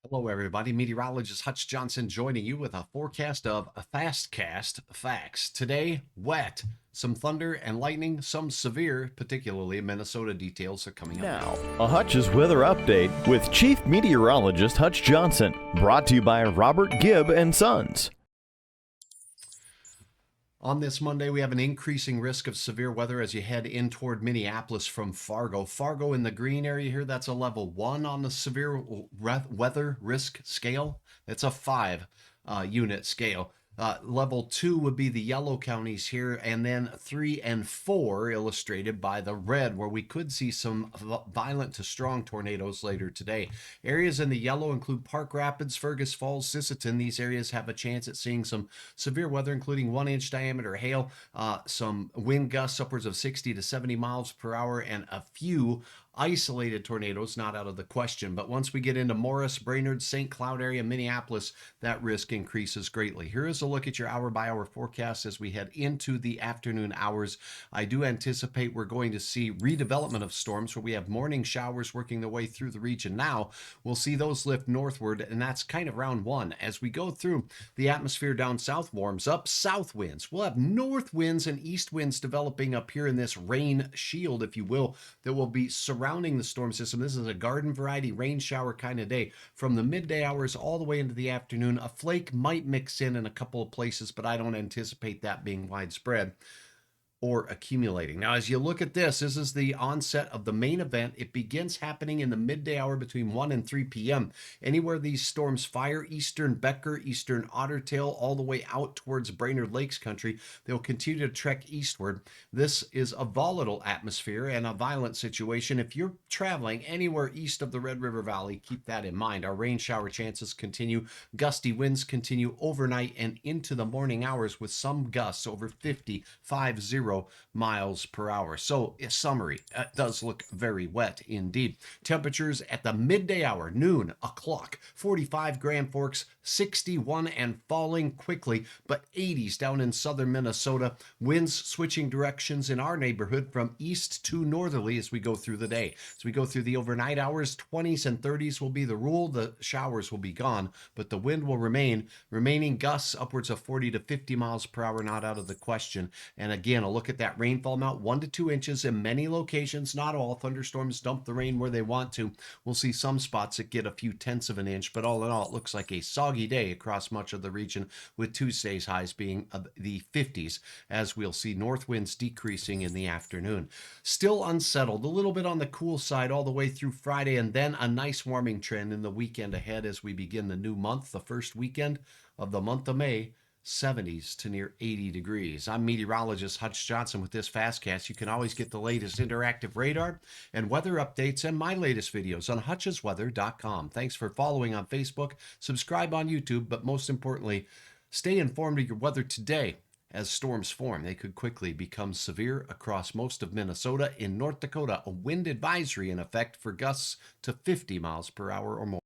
Hello, everybody. Meteorologist Hutch Johnson joining you with a forecast of a FASTCAST facts. Today, wet, some thunder and lightning, some severe, particularly in Minnesota. Details are coming up Now, now. a Hutch's weather update with Chief Meteorologist Hutch Johnson, brought to you by Robert Gibb and Sons. On this Monday, we have an increasing risk of severe weather as you head in toward Minneapolis from Fargo. Fargo in the green area here, that's a level 1 on the severe weather risk scale. It's a 5 unit scale. Level 2 would be the yellow counties here, and then 3 and 4 illustrated by the red, where we could see some violent to strong tornadoes later today. Areas in the yellow include Park Rapids, Fergus Falls, Sisseton. These areas have a chance at seeing some severe weather, including 1-inch diameter hail, some wind gusts upwards of 60 to 70 miles per hour, and a few isolated tornadoes not out of the question. But once we get into Morris, Brainerd, St. Cloud area, Minneapolis, that risk increases greatly. Here is a look at your hour by hour forecast as we head into the afternoon hours. I do anticipate we're going to see redevelopment of storms where we have morning showers working their way through the region now. We'll see those lift northward, and that's kind of round one. As we go through, the atmosphere down south warms up, south winds. We'll have north winds and east winds developing up here in this rain shield, if you will, that will be surrounding the storm system. This is a garden variety rain shower kind of day. From the midday hours all the way into the afternoon, a flake might mix in a couple of places, but I don't anticipate that being widespread or accumulating. Now, as you look at this is the onset of the main event. It begins happening in the midday hour between 1 and 3 p.m. Anywhere these storms fire, eastern Becker, eastern Ottertail, all the way out towards Brainerd Lakes country, they'll continue to trek eastward. This is a volatile atmosphere and a violent situation. If you're traveling anywhere east of the Red River Valley, keep that in mind. Our rain shower chances continue. Gusty winds continue overnight and into the morning hours with some gusts over 50 miles per hour. So, a summary, it does look very wet indeed. Temperatures at the midday hour, noon o'clock, 45 Grand Forks, 61 and falling quickly, but 80s down in southern Minnesota. Winds switching directions in our neighborhood from east to northerly as we go through the day. As we go through the overnight hours, 20s and 30s will be the rule. The showers will be gone, but the wind will remain. Remaining gusts upwards of 40 to 50 miles per hour, not out of the question. And again, a look at that rainfall amount, 1 to 2 inches in many locations. Not all. Thunderstorms dump the rain where they want to. We'll see some spots that get a few tenths of an inch, but all in all, it looks like a soggy day across much of the region, with Tuesday's highs being the 50s, as we'll see north winds decreasing in the afternoon. Still unsettled, a little bit on the cool side all the way through Friday, and then a nice warming trend in the weekend ahead as we begin the new month, the first weekend of the month of May. 70s to near 80 degrees. I'm meteorologist Hutch Johnson with this FASTCast. You can always get the latest interactive radar and weather updates and my latest videos on hutchesweather.com. Thanks for following on Facebook, subscribe on YouTube, but most importantly, stay informed of your weather today. As storms form, they could quickly become severe across most of Minnesota. In North Dakota, a wind advisory in effect for gusts to 50 miles per hour or more.